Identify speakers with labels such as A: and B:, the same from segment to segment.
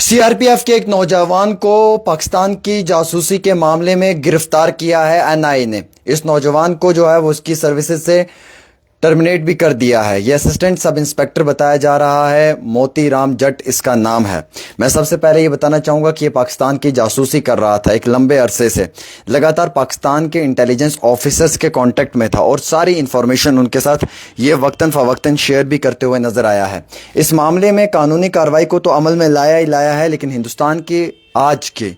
A: سی R P F کے ایک نوجوان کو پاکستان کی جاسوسی کے معاملے میں گرفتار کیا ہے این آئی اے نے۔ اس نوجوان کو جو ہے وہ اس کی سروسز سے ٹرمینیٹ بھی کر دیا ہے۔ یہ اسسٹنٹ سب انسپیکٹر بتایا جا رہا ہے، موتی رام جٹ اس کا نام ہے۔ میں سب سے پہلے یہ بتانا چاہوں گا کہ یہ پاکستان کی جاسوسی کر رہا تھا ایک لمبے عرصے سے، لگاتار پاکستان کے انٹیلیجنس آفیسرز کے کانٹیکٹ میں تھا اور ساری انفارمیشن ان کے ساتھ یہ وقتاً فوقتاً شیئر بھی کرتے ہوئے نظر آیا ہے۔ اس معاملے میں قانونی کارروائی کو تو عمل میں لایا ہی لایا ہے، لیکن ہندوستان کی آج کی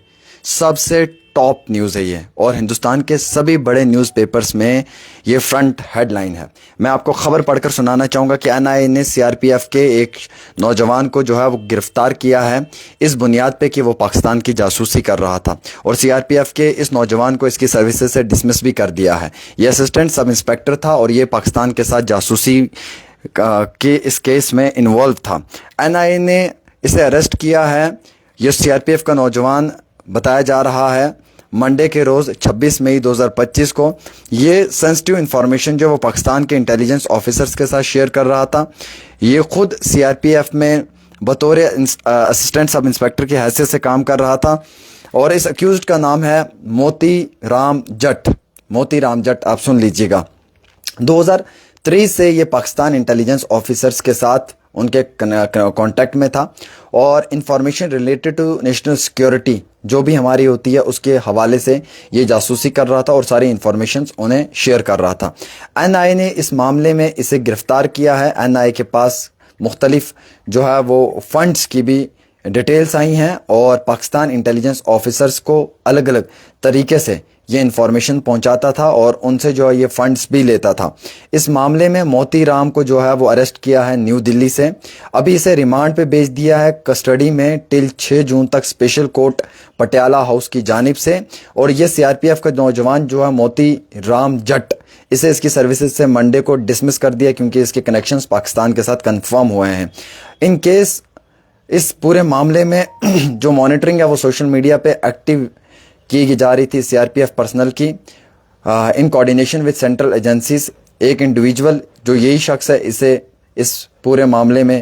A: سب سے ٹاپ نیوز ہے یہ، اور ہندوستان کے سبھی بڑے نیوز پیپرز میں یہ فرنٹ ہیڈ لائن ہے۔ میں آپ کو خبر پڑھ کر سنانا چاہوں گا کہ این آئی اے نے سی آر پی ایف کے ایک نوجوان کو جو ہے وہ گرفتار کیا ہے اس بنیاد پہ کہ وہ پاکستان کی جاسوسی کر رہا تھا، اور سی آر پی ایف کے اس نوجوان کو اس کی سروسز سے ڈسمس بھی کر دیا ہے۔ یہ اسسٹنٹ سب انسپیکٹر تھا اور یہ پاکستان کے ساتھ جاسوسی کے اس کیس میں انوالو تھا۔ این آئی اے نے اسے اریسٹ کیا ہے۔ یہ سی آر پی ایف کا نوجوان بتایا جا رہا ہے منڈے کے روز 26 مئی 2025 کو یہ سینسٹیو انفارمیشن جو وہ پاکستان کے انٹیلیجنس آفیسرز کے ساتھ شیئر کر رہا تھا۔ یہ خود سی آر پی ایف میں بطور اسسٹنٹ سب انسپیکٹر کی حیثیت سے کام کر رہا تھا، اور اس اکیوزڈ کا نام ہے موتی رام جٹ۔ موتی رام جٹ آپ سن لیجیے گا۔ 2023 سے یہ پاکستان انٹیلیجنس آفیسرز کے ساتھ ان کے کانٹیکٹ میں تھا، اور information related to national security جو بھی ہماری ہوتی ہے اس کے حوالے سے یہ جاسوسی کر رہا تھا اور ساری انفارمیشنز انہیں شیئر کر رہا تھا۔ این آئی اے نے اس معاملے میں اسے گرفتار کیا ہے۔ این آئی اے کے پاس مختلف جو ہے وہ فنڈز کی بھی ڈیٹیلز آئی ہیں، اور پاکستان انٹیلیجنس آفیسرز کو الگ الگ طریقے سے یہ انفارمیشن پہنچاتا تھا اور ان سے جو ہے یہ فنڈز بھی لیتا تھا۔ اس معاملے میں موتی رام کو جو ہے وہ اریسٹ کیا ہے نیو دلی سے، ابھی اسے ریمانڈ پہ بھیج دیا ہے کسٹڈی میں ٹل 6 جون تک اسپیشل کورٹ پٹیالہ ہاؤس کی جانب سے۔ اور یہ سی آر پی ایف کا نوجوان جو ہے موتی رام جٹ، اسے اس کی سروسز سے منڈے کو ڈسمس کر دیا کیونکہ اس کے کنیکشنز پاکستان کے ساتھ کنفرم ہوئے ہیں۔ ان کیس اس پورے معاملے میں جو مانیٹرنگ ہے وہ سوشل میڈیا پہ ایکٹیو کی جا رہی تھی C R P F personnel کی، ان کوآرڈینیشن وتھ سینٹرل ایجنسیز۔ ایک انڈیویجول جو یہی شخص ہے اسے اس پورے معاملے میں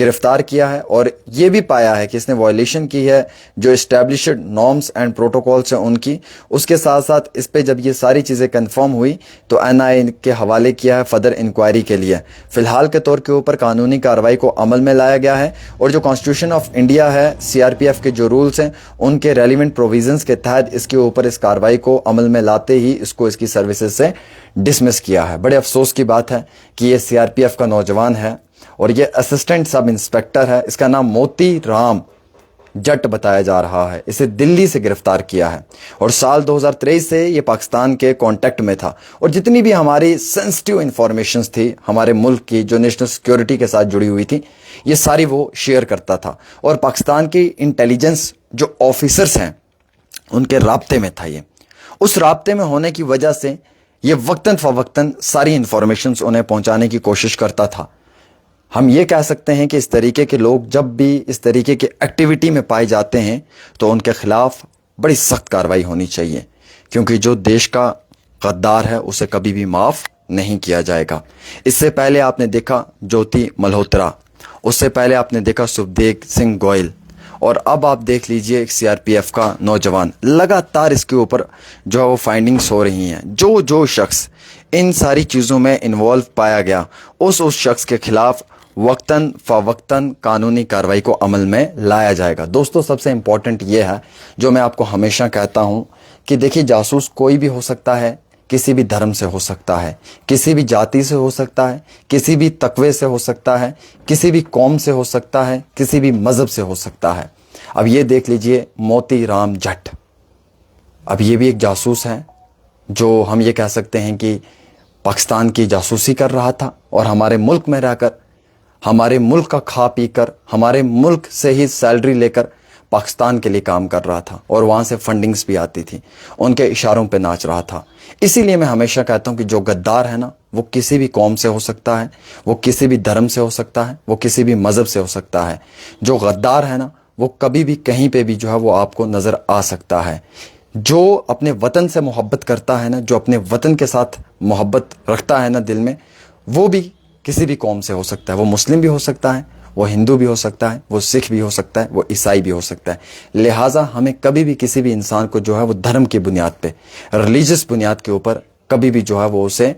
A: گرفتار کیا ہے، اور یہ بھی پایا ہے کہ اس نے وائلیشن کی ہے جو اسٹیبلشڈ نارمز اینڈ پروٹوکولس ہیں ان کی۔ اس کے ساتھ ساتھ اس پہ جب یہ ساری چیزیں کنفرم ہوئی تو این آئی اے کے حوالے کیا ہے فردر انکوائری کے لیے۔ فی الحال کے طور کے اوپر قانونی کارروائی کو عمل میں لایا گیا ہے، اور جو کانسٹیٹیوشن آف انڈیا ہے، سی آر پی ایف کے جو رولز ہیں ان کے ریلیونٹ پروویژنس کے تحت اس کے اوپر اس کارروائی کو عمل میں لاتے ہی اس کو اس کی سروسز سے ڈسمس کیا ہے۔ بڑے افسوس کی بات ہے کہ یہ سی آر پی ایف کا نوجوان ہے اور یہ اسسٹنٹ سب انسپیکٹر ہے، اس کا نام موتی رام جٹ بتایا جا رہا ہے۔ اسے دلی سے گرفتار کیا ہے، اور سال 2023 سے یہ پاکستان کے کانٹیکٹ میں تھا، اور جتنی بھی ہماری سینسٹیو انفارمیشنز تھی ہمارے ملک کی جو نیشنل سیکیورٹی کے ساتھ جڑی ہوئی تھی یہ ساری وہ شیئر کرتا تھا، اور پاکستان کی انٹیلیجنس جو آفیسرز ہیں ان کے رابطے میں تھا۔ یہ اس رابطے میں ہونے کی وجہ سے یہ وقتاً فوقتاً ساری انفارمیشنز انہیں پہنچانے کی کوشش کرتا تھا۔ ہم یہ کہہ سکتے ہیں کہ اس طریقے کے لوگ جب بھی اس طریقے کے ایکٹیویٹی میں پائے جاتے ہیں تو ان کے خلاف بڑی سخت کارروائی ہونی چاہیے، کیونکہ جو دیش کا غدار ہے اسے کبھی بھی معاف نہیں کیا جائے گا۔ اس سے پہلے آپ نے دیکھا جوتی ملہوترا، اس سے پہلے آپ نے دیکھا سکھدیو سنگھ گوئل، اور اب آپ دیکھ لیجئے ایک سی آر پی ایف کا نوجوان۔ لگاتار اس کے اوپر جو ہے وہ فائنڈنگز ہو رہی ہیں۔ جو شخص ان ساری چیزوں میں انوالو پایا گیا اس شخص کے خلاف وقتاً فوقتاً قانونی کارروائی کو عمل میں لایا جائے گا۔ دوستو، سب سے امپورٹنٹ یہ ہے جو میں آپ کو ہمیشہ کہتا ہوں کہ دیکھیے جاسوس کوئی بھی ہو سکتا ہے، کسی بھی دھرم سے ہو سکتا ہے، کسی بھی جاتی سے ہو سکتا ہے، کسی بھی تقوی سے ہو سکتا ہے، کسی بھی قوم سے ہو سکتا ہے، کسی بھی مذہب سے ہو سکتا ہے۔ اب یہ دیکھ لیجئے موتی رام جٹ، اب یہ بھی ایک جاسوس ہے جو ہم یہ کہہ سکتے ہیں کہ پاکستان کی جاسوسی کر رہا تھا، اور ہمارے ملک میں رہ کر، ہمارے ملک کا کھا پی کر، ہمارے ملک سے ہی سیلری لے کر پاکستان کے لیے کام کر رہا تھا، اور وہاں سے فنڈنگز بھی آتی تھی، ان کے اشاروں پہ ناچ رہا تھا۔ اسی لیے میں ہمیشہ کہتا ہوں کہ جو غدار ہے نا وہ کسی بھی قوم سے ہو سکتا ہے، وہ کسی بھی دھرم سے ہو سکتا ہے، وہ کسی بھی مذہب سے ہو سکتا ہے۔ جو غدار ہے نا وہ کبھی بھی کہیں پہ بھی جو ہے وہ آپ کو نظر آ سکتا ہے۔ جو اپنے وطن سے محبت کرتا ہے نا، جو اپنے وطن کے ساتھ محبت رکھتا ہے نا دل میں، وہ بھی کسی بھی قوم سے ہو سکتا ہے، وہ مسلم بھی ہو سکتا ہے، وہ ہندو بھی ہو سکتا ہے, وہ سکھ بھی ہو سکتا ہے, وہ عیسائی بھی ہو سکتا ہے. لہٰذا ہمیں کبھی بھی کسی بھی انسان کو جو ہے وہ دھرم کی بنیاد پہ, ریلیجس بنیاد کے اوپر کبھی بھی جو ہے وہ اسے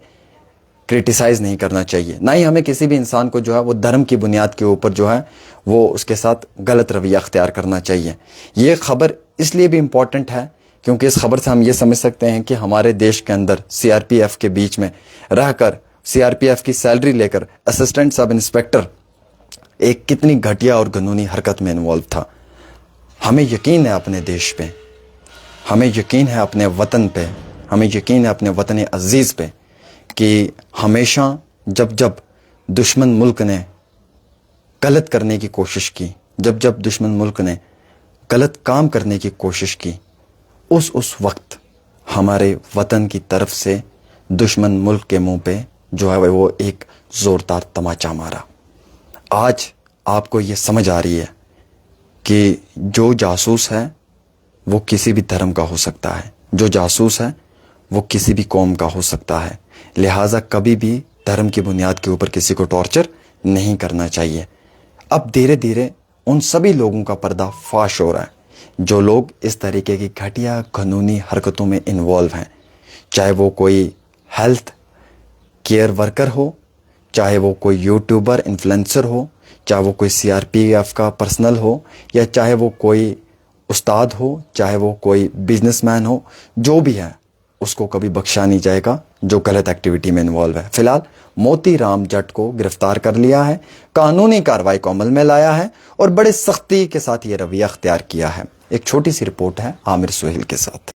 A: کرٹیسائز نہیں کرنا چاہیے. نہ ہی ہمیں کسی بھی انسان کو جو ہے وہ دھرم کی بنیاد کے اوپر جو ہے وہ اس کے ساتھ غلط رویہ اختیار کرنا چاہیے. یہ خبر اس لیے بھی امپورٹنٹ ہے کیونکہ اس خبر سے ہم یہ سمجھ سکتے ہیں کہ ہمارے دیش کے اندر سی آر پی ایف کے بیچ میں رہ کر, سی آر پی ایف کی سیلری لے کر اسسٹنٹ سب انسپیکٹر ایک کتنی گھٹیا اور گنونی حرکت میں انوالو تھا. ہمیں یقین ہے اپنے دیش پہ, ہمیں یقین ہے اپنے وطن پہ, ہمیں یقین ہے اپنے وطن عزیز پہ کہ ہمیشہ جب جب دشمن ملک نے غلط کرنے کی کوشش کی, جب جب دشمن ملک نے غلط کام کرنے کی کوشش کی, اس وقت ہمارے وطن کی طرف سے دشمن ملک کے منہ پہ جو ہے وہ ایک زوردار تماچا مارا. آج آپ کو یہ سمجھ آ رہی ہے کہ جو جاسوس ہے وہ کسی بھی دھرم کا ہو سکتا ہے, جو جاسوس ہے وہ کسی بھی قوم کا ہو سکتا ہے. لہٰذا کبھی بھی دھرم کی بنیاد کے اوپر کسی کو ٹارچر نہیں کرنا چاہیے. اب دھیرے دھیرے ان سبھی لوگوں کا پردہ فاش ہو رہا ہے جو لوگ اس طریقے کی گھٹیا قانونی حرکتوں میں انوالو ہیں, چاہے وہ کوئی ہیلتھ کیئر ورکر ہو, چاہے وہ کوئی یوٹیوبر انفلوئنسر ہو, چاہے وہ کوئی سی آر پی ایف کا پرسنل ہو, یا چاہے وہ کوئی استاد ہو, چاہے وہ کوئی بزنس مین ہو. جو بھی ہے اس کو کبھی بخشا نہیں جائے گا جو غلط ایکٹیویٹی میں انوالو ہے. فی الحال موتی رام جٹ کو گرفتار کر لیا ہے, قانونی کارروائی کو عمل میں لایا ہے اور بڑے سختی کے ساتھ یہ رویہ اختیار کیا ہے. ایک چھوٹی سی رپورٹ ہے عامر سہیل کے ساتھ.